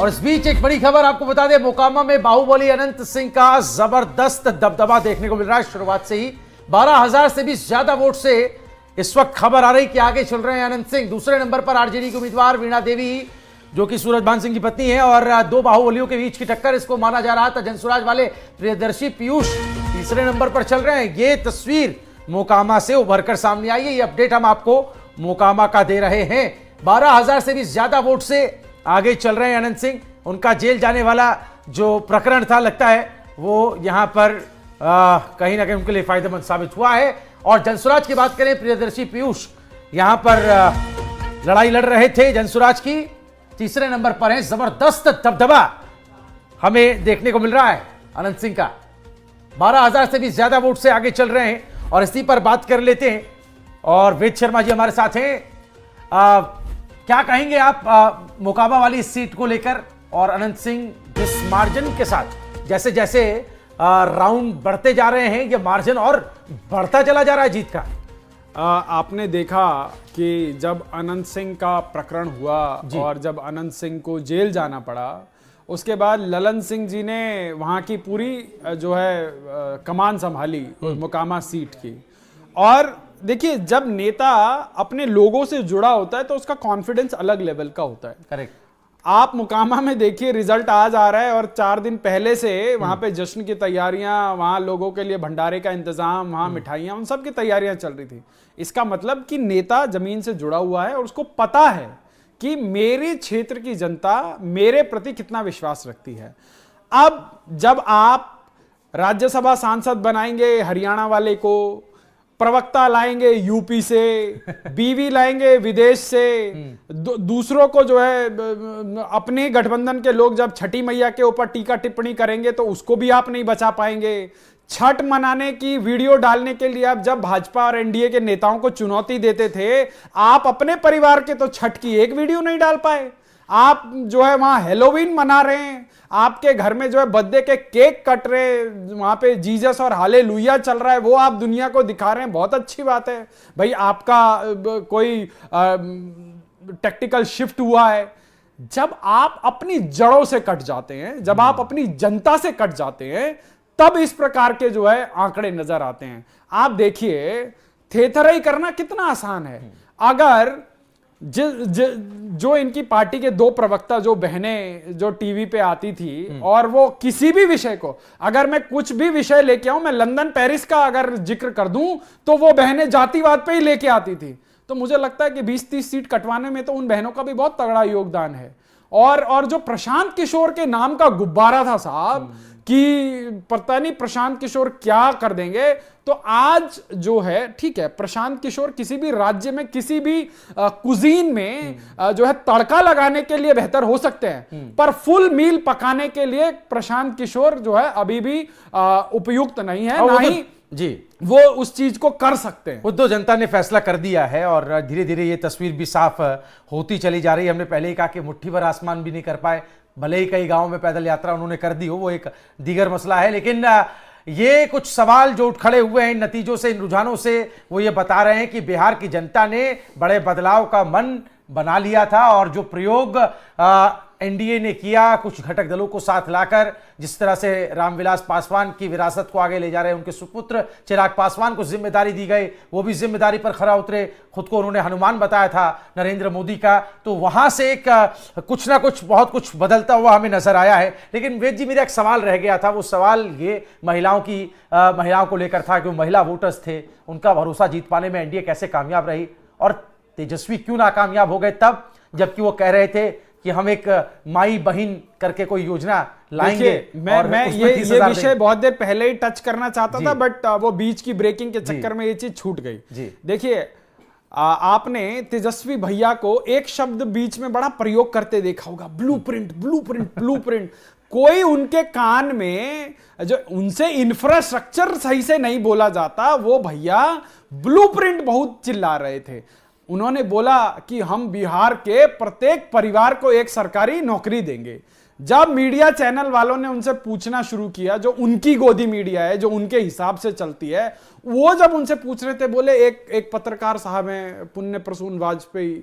और इस बीच एक बड़ी खबर आपको बता दें, मोकामा में बाहुबली अनंत सिंह का जबरदस्त दबदबा देखने को मिल रहा है। शुरुआत से ही 12,000 से भी ज्यादा वोट से इस वक्त खबर आ रही कि आगे चल रहे हैं अनंत सिंह। दूसरे नंबर पर आरजेडी की उम्मीदवार वीणा देवी, जो कि सूरजभान सिंह की पत्नी है, और दो बाहुबलियों के बीच की टक्कर इसको माना जा रहा था। जनसुराज वाले प्रियदर्शी पीयूष तीसरे नंबर पर चल रहे हैं। ये तस्वीर मोकामा से उभरकर सामने आई है। ये अपडेट हम आपको मोकामा का दे रहे हैं। 12,000 से भी ज्यादा वोट से आगे चल रहे हैं अनंत सिंह। उनका जेल जाने वाला जो प्रकरण था, लगता है वो यहां पर कहीं ना कहीं उनके लिए फायदेमंद साबित हुआ है। और जनसुराज की बात करें, प्रियदर्शी पीयूष यहां पर लड़ाई लड़ रहे थे। जनसुराज की तीसरे नंबर पर है। जबरदस्त दबदबा हमें देखने को मिल रहा है अनंत सिंह का। 12,000 से भी ज्यादा वोट से आगे चल रहे हैं और इसी पर बात कर लेते हैं। और वेद शर्मा जी हमारे साथ हैं। क्या कहेंगे आप मोकामा वाली इस सीट को लेकर, और अनंत सिंह जिस मार्जिन के साथ जैसे जैसे राउंड बढ़ते जा रहे हैं, ये मार्जिन और बढ़ता चला जा रहा है जीत का। आपने देखा कि जब अनंत सिंह का प्रकरण हुआ और जब अनंत सिंह को जेल जाना पड़ा, उसके बाद ललन सिंह जी ने वहां की पूरी जो है कमान संभाली मोकामा सीट की। और देखिए, जब नेता अपने लोगों से जुड़ा होता है तो उसका कॉन्फिडेंस अलग लेवल का होता है। करेक्ट। आप मोकामा में देखिए, रिजल्ट आज आ रहा है और 4 दिन पहले से वहां पे जश्न की तैयारियां, वहां लोगों के लिए भंडारे का इंतजाम, वहां मिठाइयां, उन सब की तैयारियां चल रही थी। इसका मतलब कि नेता जमीन से जुड़ा हुआ है और उसको पता है कि मेरे क्षेत्र की जनता मेरे प्रति कितना विश्वास रखती है। अब जब आप राज्यसभा सांसद बनाएंगे हरियाणा वाले को, प्रवक्ता लाएंगे यूपी से, बीवी लाएंगे विदेश से, दूसरों को जो है अपने गठबंधन के लोग जब छठी मैया के ऊपर टीका टिप्पणी करेंगे तो उसको भी आप नहीं बचा पाएंगे। छठ मनाने की वीडियो डालने के लिए आप जब भाजपा और एनडीए के नेताओं को चुनौती देते थे, आप अपने परिवार के तो छठ की एक वीडियो नहीं डाल पाए। आप जो है वहां हेलोवीन मना रहे हैं, आपके घर में जो है बर्थडे के केक कट रहे, वहां पे जीसस और हालेलुया चल रहा है, वो आप दुनिया को दिखा रहे हैं। बहुत अच्छी बात है भाई, आपका कोई टेक्टिकल शिफ्ट हुआ है। जब आप अपनी जड़ों से कट जाते हैं, जब आप अपनी जनता से कट जाते हैं, तब इस प्रकार के जो है आंकड़े नजर आते हैं। आप देखिए, थेथराई करना कितना आसान है। अगर जो इनकी पार्टी के 2 प्रवक्ता, जो बहनें जो टीवी पे आती थी, और वो किसी भी विषय को, अगर मैं कुछ भी विषय लेके आऊं, मैं लंदन पेरिस का अगर जिक्र कर दूं, तो वो बहनें जातिवाद पे ही लेके आती थी। तो मुझे लगता है कि 20-30 सीट कटवाने में तो उन बहनों का भी बहुत तगड़ा योगदान है। और जो प्रशांत किशोर के नाम का गुब्बारा था साहब, कि पता नहीं प्रशांत किशोर क्या कर देंगे, तो आज जो है, ठीक है, प्रशांत किशोर किसी भी राज्य में, किसी भी कुजीन में जो है तड़का लगाने के लिए बेहतर हो सकते हैं, पर फुल मील पकाने के लिए प्रशांत किशोर जो है अभी भी उपयुक्त नहीं है, ना ही जी वो उस चीज को कर सकते हैं। उद्धव जनता ने फैसला कर दिया है और धीरे धीरे ये तस्वीर भी साफ होती चली जा रही है। हमने पहले ही कहा कि मुट्ठी भर आसमान भी नहीं कर पाए, भले ही कई गांवों में पैदल यात्रा उन्होंने कर दी हो, वो एक दीगर मसला है। लेकिन ये कुछ सवाल जो उठ खड़े हुए हैं इन नतीजों से, इन रुझानों से, वो ये बता रहे हैं कि बिहार की जनता ने बड़े बदलाव का मन बना लिया था। और जो प्रयोग एनडीए ने किया, कुछ घटक दलों को साथ लाकर, जिस तरह से रामविलास पासवान की विरासत को आगे ले जा रहे हैं, उनके सुपुत्र चिराग पासवान को जिम्मेदारी दी गई, वो भी जिम्मेदारी पर खरा उतरे। खुद को उन्होंने हनुमान बताया था नरेंद्र मोदी का। तो वहां से एक कुछ ना कुछ, बहुत कुछ बदलता हुआ हमें नजर आया है। लेकिन वेद जी, मेरा एक सवाल रह गया था। वो सवाल ये महिलाओं को लेकर था कि वो महिला वोटर्स थे, उनका भरोसा जीत पाने में एनडीए कैसे कामयाब रही, और तेजस्वी क्यों नाकामयाब हो गए तब, जबकि वो कह रहे थे कि हम एक माई बहन करके कोई योजना लाएंगे। मैं ये विषय बहुत देर पहले ही टच करना चाहता था, बट वो बीच की ब्रेकिंग के चक्कर में ये चीज छूट गई। देखिए, आपने तेजस्वी भैया को एक शब्द बीच में बड़ा प्रयोग करते देखा होगा, ब्लूप्रिंट ब्लूप्रिंट ब्लूप्रिंट। कोई उनके कान में, जो उनसे इंफ्रास्ट्रक्चर सही से नहीं बोला जाता, वो भैया ब्लूप्रिंट बहुत चिल्ला रहे थे। उन्होंने बोला कि हम बिहार के प्रत्येक परिवार को एक सरकारी नौकरी देंगे। जब मीडिया चैनल वालों ने उनसे पूछना शुरू किया, जो उनकी गोदी मीडिया है, जो उनके हिसाब से चलती है, वो जब उनसे पूछ रहे थे, बोले एक पत्रकार साहब हैं पुण्य प्रसून वाजपेयी,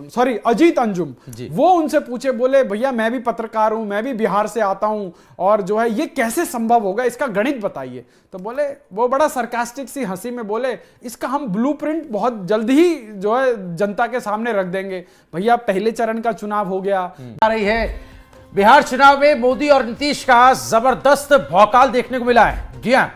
सॉरी अजीत अंजुम, वो उनसे पूछे, बोले भैया मैं भी पत्रकार हूं, मैं भी बिहार से आता हूं, और जो है ये कैसे संभव होगा, इसका गणित बताइए। तो बोले, वो बड़ा सरकास्टिक सी हंसी में बोले, इसका हम ब्लूप्रिंट बहुत जल्द ही जो है जनता के सामने रख देंगे भैया, पहले चरण का चुनाव हो गया। आ रही है बिहार चुनाव में मोदी और नीतीश का जबरदस्त भौकाल देखने को मिला है। जी हां,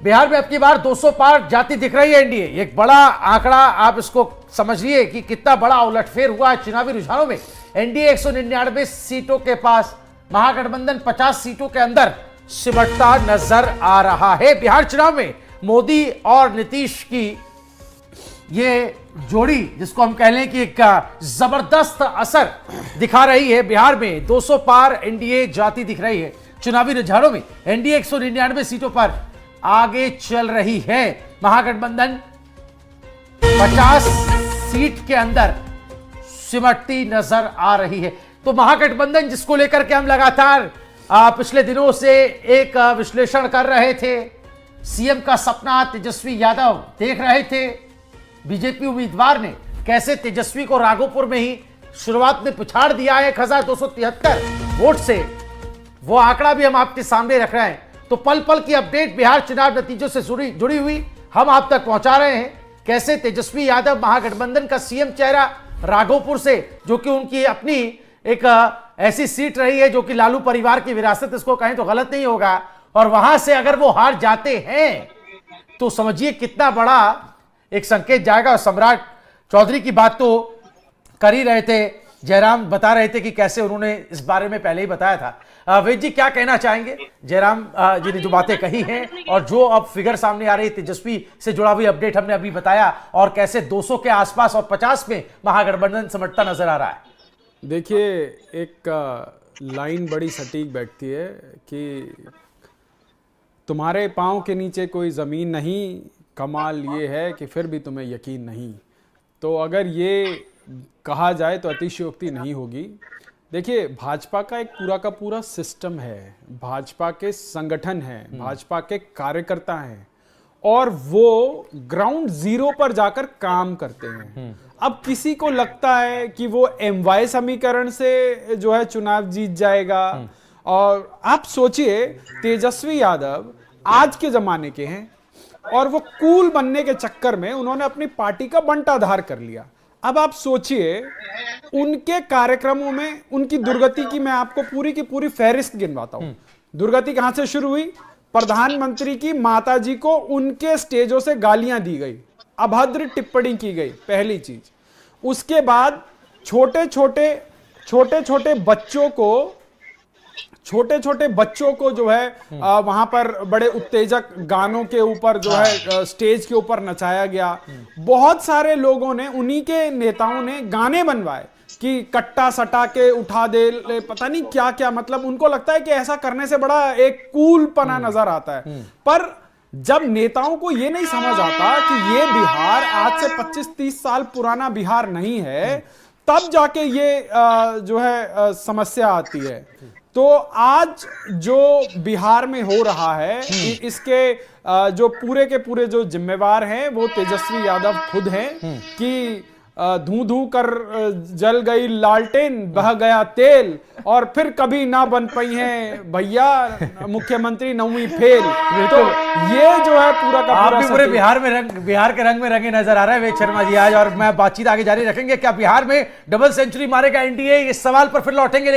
बिहार में अब की बार 200 पार जाती दिख रही है एनडीए। एक बड़ा आंकड़ा आप इसको समझिए कि कितना बड़ा उलटफेर हुआ है चुनावी रुझानों में। एनडीए 199 सीटों के पास, महागठबंधन 50 सीटों के अंदर सिमटता नजर आ रहा है। बिहार चुनाव में मोदी और नीतीश की ये जोड़ी, जिसको हम कह लें कि एक जबरदस्त असर दिखा रही है। बिहार में 200 पार एनडीए जाती दिख रही है चुनावी रुझानों में। एनडीए 199 सीटों पर आगे चल रही है। महागठबंधन 50 सीट के अंदर सिमटती नजर आ रही है। तो महागठबंधन, जिसको लेकर के हम लगातार पिछले दिनों से एक विश्लेषण कर रहे थे, सीएम का सपना तेजस्वी यादव देख रहे थे। बीजेपी उम्मीदवार ने कैसे तेजस्वी को राघोपुर में ही शुरुआत में पिछाड़ दिया है 1273 वोट से, वो आंकड़ा भी हम आपके सामने रख रहे हैं। तो पल पल की अपडेट बिहार चुनाव नतीजों से जुड़ी हुई हम आप तक पहुंचा रहे हैं। कैसे तेजस्वी यादव महागठबंधन का सीएम चेहरा राघोपुर से, जो कि उनकी अपनी एक ऐसी सीट रही है जो कि लालू परिवार की विरासत, इसको कहें तो गलत नहीं होगा, और वहां से अगर वो हार जाते हैं तो समझिए कितना बड़ा एक संकेत जाएगा। और सम्राट चौधरी की बात तो कर ही रहे थे, जयराम बता रहे थे कि कैसे उन्होंने इस बारे में पहले ही बताया था। वेद जी, क्या कहना चाहेंगे? जयराम जी ने जो बातें कही हैं और जो अब फिगर सामने आ रही है, तेजस्वी से जुड़ा हुई अपडेट हमने अभी बताया, और कैसे 200 के आसपास और 50 में महागठबंधन सिमटता नजर आ रहा है। देखिए, एक लाइन बड़ी सटीक बैठती है कि तुम्हारे पांव के नीचे कोई जमीन नहीं, कमाल ये है कि फिर भी तुम्हें यकीन नहीं। तो अगर ये कहा जाए तो अतिशयोक्ति नहीं होगी। देखिए, भाजपा का एक पूरा का पूरा सिस्टम है, भाजपा के संगठन हैं, भाजपा के कार्यकर्ता हैं, और वो ग्राउंड जीरो पर जाकर काम करते हैं। अब किसी को लगता है कि वो एमवाई समीकरण से जो है चुनाव जीत जाएगा, और आप सोचिए तेजस्वी यादव आज के जमाने के हैं, और वो कूल बनने के चक्कर में उन्होंने अपनी पार्टी का बंटाधार कर लिया। अब आप सोचिए उनके कार्यक्रमों में उनकी दुर्गति की मैं आपको पूरी की पूरी फहरिस्त गिनवाता हूं। दुर्गति कहां से शुरू हुई? प्रधानमंत्री की माताजी को उनके स्टेजों से गालियां दी गई, अभद्र टिप्पणी की गई, पहली चीज। उसके बाद छोटे छोटे बच्चों को जो है वहां पर बड़े उत्तेजक गानों के ऊपर जो है स्टेज के ऊपर नचाया गया। बहुत सारे लोगों ने, उन्हीं के नेताओं ने गाने बनवाए कि कट्टा सटा के उठा दे, पता नहीं क्या क्या, मतलब उनको लगता है कि ऐसा करने से बड़ा एक कूल पना नजर आता है। पर जब नेताओं को यह नहीं समझ आता कि ये बिहार आज से 25-30 साल पुराना बिहार नहीं है, तब जाके ये जो है समस्या आती है। तो आज जो बिहार में हो रहा है, इसके जो पूरे के पूरे जो जिम्मेवार हैं वो तेजस्वी यादव खुद हैं कि धू धू कर जल गई लालटेन, बह गया तेल, और फिर कभी ना बन पाई हैं भैया मुख्यमंत्री 9वीं फेल। तो ये जो है पूरा का आप पूरा भी पूरे बिहार के रंग में रंगे नजर आ रहा है वेद शर्मा जी आज, और मैं बातचीत आगे जारी रखेंगे। क्या बिहार में डबल सेंचुरी मारेगा एनडीए? इस सवाल पर फिर लौटेंगे।